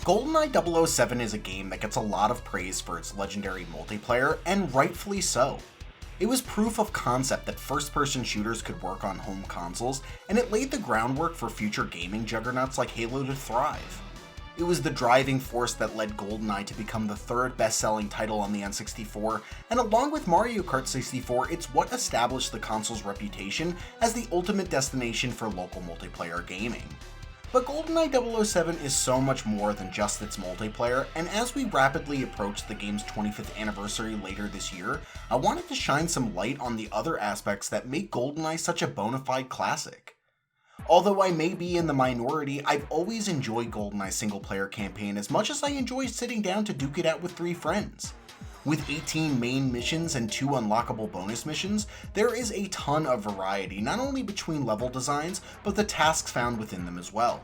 GoldenEye 007 is a game that gets a lot of praise for its legendary multiplayer, and rightfully so. It was proof of concept that first-person shooters could work on home consoles, and it laid the groundwork for future gaming juggernauts like Halo to thrive. It was the driving force that led GoldenEye to become the third best-selling title on the N64, and along with Mario Kart 64, it's what established the console's reputation as the ultimate destination for local multiplayer gaming. But GoldenEye 007 is so much more than just its multiplayer, and as we rapidly approach the game's 25th anniversary later this year, I wanted to shine some light on the other aspects that make GoldenEye such a bona fide classic. Although I may be in the minority, I've always enjoyed GoldenEye's single-player campaign as much as I enjoy sitting down to duke it out with 3 friends. With 18 main missions and 2 unlockable bonus missions, there is a ton of variety not only between level designs, but the tasks found within them as well.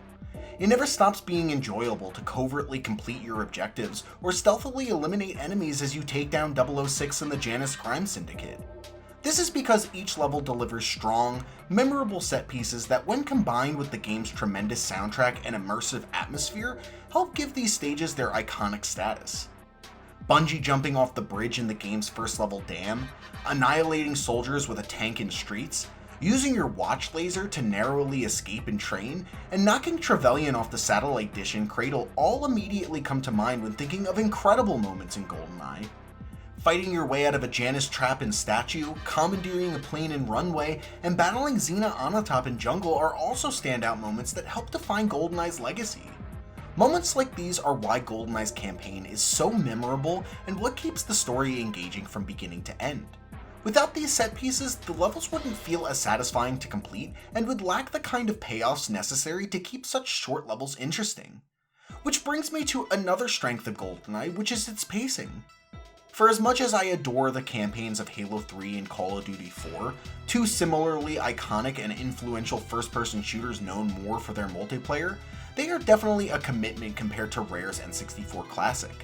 It never stops being enjoyable to covertly complete your objectives or stealthily eliminate enemies as you take down 006 and the Janus Crime Syndicate. This is because each level delivers strong, memorable set pieces that when combined with the game's tremendous soundtrack and immersive atmosphere, help give these stages their iconic status. Bungee jumping off the bridge in the game's first level dam, annihilating soldiers with a tank in streets, using your watch laser to narrowly escape in train, and knocking Trevelyan off the satellite dish in Cradle all immediately come to mind when thinking of incredible moments in GoldenEye. Fighting your way out of a Janus trap in Statue, commandeering a plane in Runway, and battling Xena Onatop in Jungle are also standout moments that help define GoldenEye's legacy. Moments like these are why GoldenEye's campaign is so memorable and what keeps the story engaging from beginning to end. Without these set pieces, the levels wouldn't feel as satisfying to complete and would lack the kind of payoffs necessary to keep such short levels interesting. Which brings me to another strength of GoldenEye, which is its pacing. For as much as I adore the campaigns of Halo 3 and Call of Duty 4, 2 similarly iconic and influential first-person shooters known more for their multiplayer, they are definitely a commitment compared to Rare's N64 classic.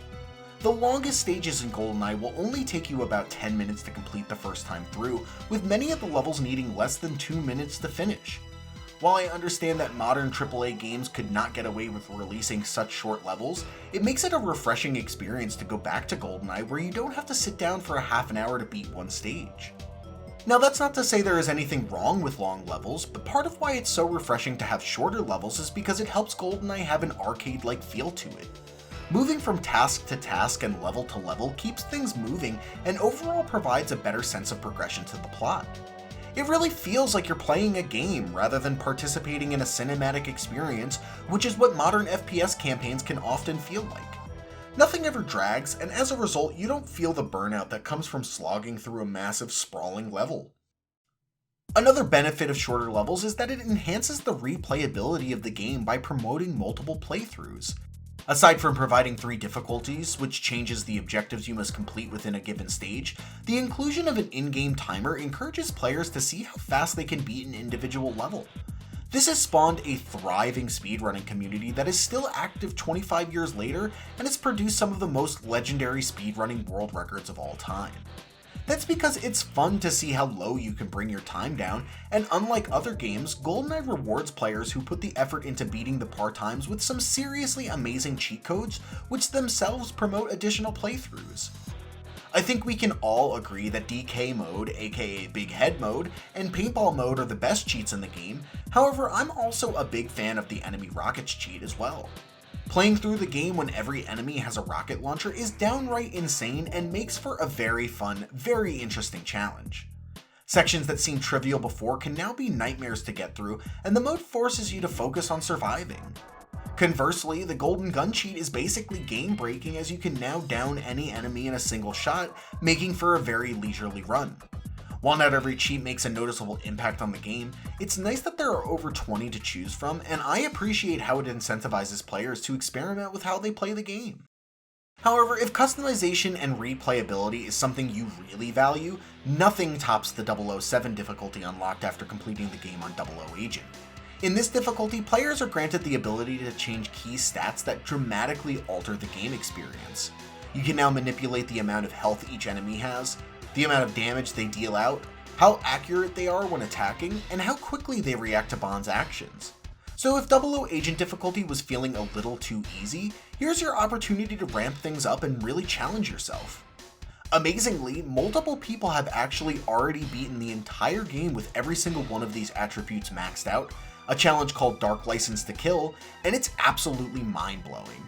The longest stages in GoldenEye will only take you about 10 minutes to complete the first time through, with many of the levels needing less than 2 minutes to finish. While I understand that modern AAA games could not get away with releasing such short levels, it makes it a refreshing experience to go back to GoldenEye where you don't have to sit down for a half an hour to beat one stage. Now that's not to say there is anything wrong with long levels, but part of why it's so refreshing to have shorter levels is because it helps GoldenEye have an arcade-like feel to it. Moving from task to task and level to level keeps things moving and overall provides a better sense of progression to the plot. It really feels like you're playing a game rather than participating in a cinematic experience, which is what modern FPS campaigns can often feel like. Nothing ever drags, and as a result, you don't feel the burnout that comes from slogging through a massive, sprawling level. Another benefit of shorter levels is that it enhances the replayability of the game by promoting multiple playthroughs. Aside from providing 3 difficulties, which changes the objectives you must complete within a given stage, the inclusion of an in-game timer encourages players to see how fast they can beat an individual level. This has spawned a thriving speedrunning community that is still active 25 years later and has produced some of the most legendary speedrunning world records of all time. That's because it's fun to see how low you can bring your time down, and unlike other games, GoldenEye rewards players who put the effort into beating the par times with some seriously amazing cheat codes, which themselves promote additional playthroughs. I think we can all agree that DK mode, aka Big Head mode, and Paintball mode are the best cheats in the game, however I'm also a big fan of the enemy rockets cheat as well. Playing through the game when every enemy has a rocket launcher is downright insane and makes for a very fun, very interesting challenge. Sections that seemed trivial before can now be nightmares to get through, and the mode forces you to focus on surviving. Conversely, the Golden Gun cheat is basically game-breaking as you can now down any enemy in a single shot, making for a very leisurely run. While not every cheat makes a noticeable impact on the game, it's nice that there are over 20 to choose from, and I appreciate how it incentivizes players to experiment with how they play the game. However, if customization and replayability is something you really value, nothing tops the 007 difficulty unlocked after completing the game on 00 Agent. In this difficulty, players are granted the ability to change key stats that dramatically alter the game experience. You can now manipulate the amount of health each enemy has, the amount of damage they deal out, how accurate they are when attacking, and how quickly they react to Bond's actions. So if 00 Agent difficulty was feeling a little too easy, here's your opportunity to ramp things up and really challenge yourself. Amazingly, multiple people have actually already beaten the entire game with every single one of these attributes maxed out, a challenge called Dark License to Kill, and it's absolutely mind-blowing.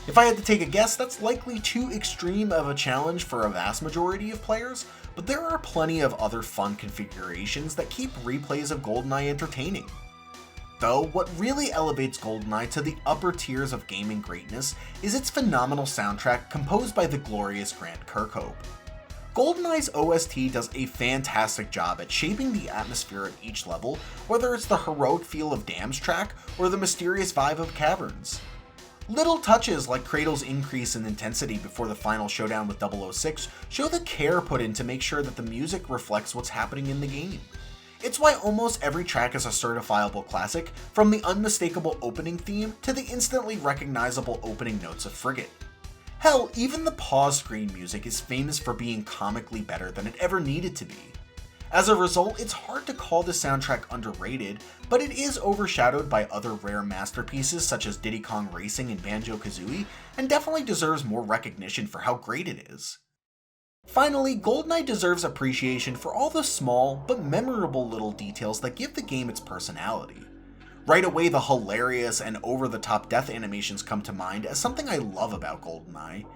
If I had to take a guess, that's likely too extreme of a challenge for a vast majority of players, but there are plenty of other fun configurations that keep replays of Goldeneye entertaining. Though, what really elevates Goldeneye to the upper tiers of gaming greatness is its phenomenal soundtrack composed by the glorious Grant Kirkhope. Goldeneye's OST does a fantastic job at shaping the atmosphere of each level, whether it's the heroic feel of Dam's track or the mysterious vibe of Caverns. Little touches like Cradle's increase in intensity before the final showdown with 006 show the care put in to make sure that the music reflects what's happening in the game. It's why almost every track is a certifiable classic, from the unmistakable opening theme to the instantly recognizable opening notes of Frigate. Hell, even the pause screen music is famous for being comically better than it ever needed to be. As a result, it's hard to call the soundtrack underrated, but it is overshadowed by other rare masterpieces such as Diddy Kong Racing and Banjo-Kazooie, and definitely deserves more recognition for how great it is. Finally, Goldeneye deserves appreciation for all the small but memorable little details that give the game its personality. Right away, the hilarious and over-the-top death animations come to mind as something I love about Goldeneye.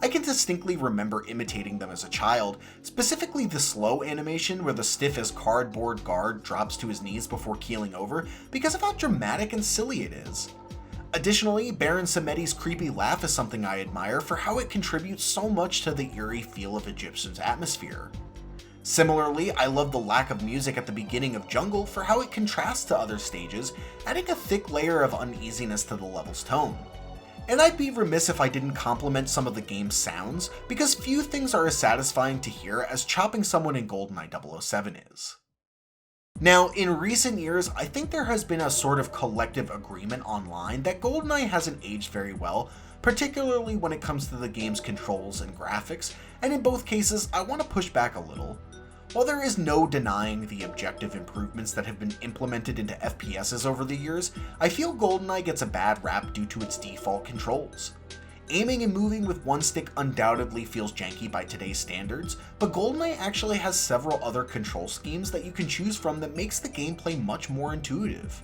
I can distinctly remember imitating them as a child, specifically the slow animation where the stiff as cardboard guard drops to his knees before keeling over because of how dramatic and silly it is. Additionally, Baron Samedi's creepy laugh is something I admire for how it contributes so much to the eerie feel of Egyptian's atmosphere. Similarly, I love the lack of music at the beginning of Jungle for how it contrasts to other stages, adding a thick layer of uneasiness to the level's tone. And I'd be remiss if I didn't compliment some of the game's sounds, because few things are as satisfying to hear as chopping someone in GoldenEye 007 is. Now, in recent years, I think there has been a sort of collective agreement online that GoldenEye hasn't aged very well, particularly when it comes to the game's controls and graphics, and in both cases, I want to push back a little. While there is no denying the objective improvements that have been implemented into FPSs over the years, I feel GoldenEye gets a bad rap due to its default controls. Aiming and moving with one stick undoubtedly feels janky by today's standards, but GoldenEye actually has several other control schemes that you can choose from that makes the gameplay much more intuitive.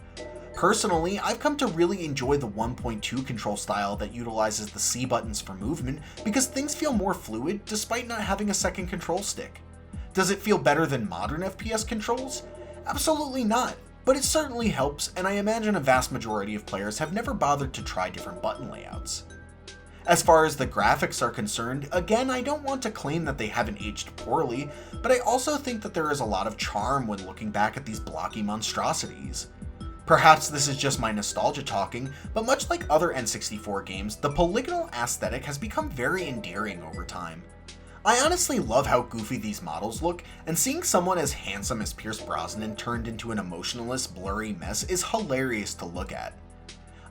Personally, I've come to really enjoy the 1.2 control style that utilizes the C buttons for movement because things feel more fluid despite not having a second control stick. Does it feel better than modern FPS controls? Absolutely not, but it certainly helps, and I imagine a vast majority of players have never bothered to try different button layouts. As far as the graphics are concerned, again, I don't want to claim that they haven't aged poorly, but I also think that there is a lot of charm when looking back at these blocky monstrosities. Perhaps this is just my nostalgia talking, but much like other N64 games, the polygonal aesthetic has become very endearing over time. I honestly love how goofy these models look, and seeing someone as handsome as Pierce Brosnan turned into an emotionless, blurry mess is hilarious to look at.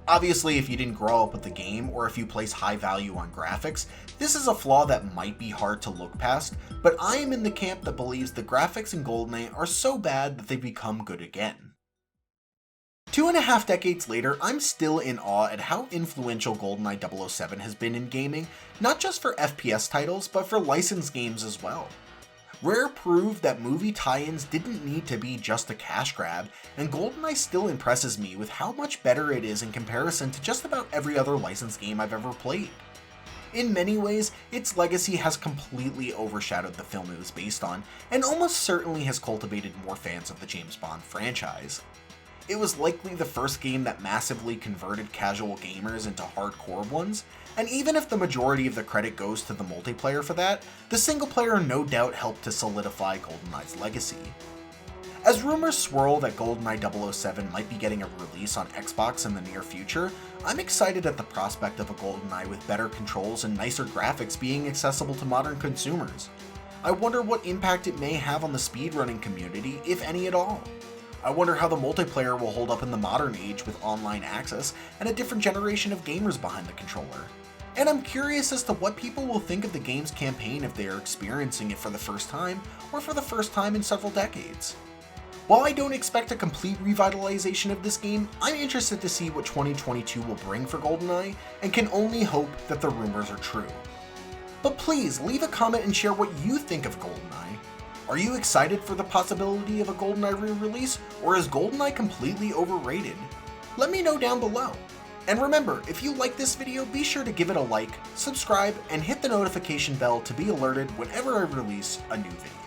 Obviously, if you didn't grow up with the game, or if you place high value on graphics, this is a flaw that might be hard to look past, but I am in the camp that believes the graphics in GoldenEye are so bad that they become good again. 2.5 decades later, I'm still in awe at how influential GoldenEye 007 has been in gaming, not just for FPS titles, but for licensed games as well. Rare proved that movie tie-ins didn't need to be just a cash grab, and GoldenEye still impresses me with how much better it is in comparison to just about every other licensed game I've ever played. In many ways, its legacy has completely overshadowed the film it was based on, and almost certainly has cultivated more fans of the James Bond franchise. It was likely the first game that massively converted casual gamers into hardcore ones, and even if the majority of the credit goes to the multiplayer for that, the single player no doubt helped to solidify GoldenEye's legacy. As rumors swirl that GoldenEye 007 might be getting a release on Xbox in the near future, I'm excited at the prospect of a GoldenEye with better controls and nicer graphics being accessible to modern consumers. I wonder what impact it may have on the speedrunning community, if any at all. I wonder how the multiplayer will hold up in the modern age with online access and a different generation of gamers behind the controller. And I'm curious as to what people will think of the game's campaign if they are experiencing it for the first time, or for the first time in several decades. While I don't expect a complete revitalization of this game, I'm interested to see what 2022 will bring for Goldeneye, and can only hope that the rumors are true. But please leave a comment and share what you think of Goldeneye. Are you excited for the possibility of a Goldeneye re-release, or is Goldeneye completely overrated? Let me know down below. And remember, if you like this video, be sure to give it a like, subscribe, and hit the notification bell to be alerted whenever I release a new video.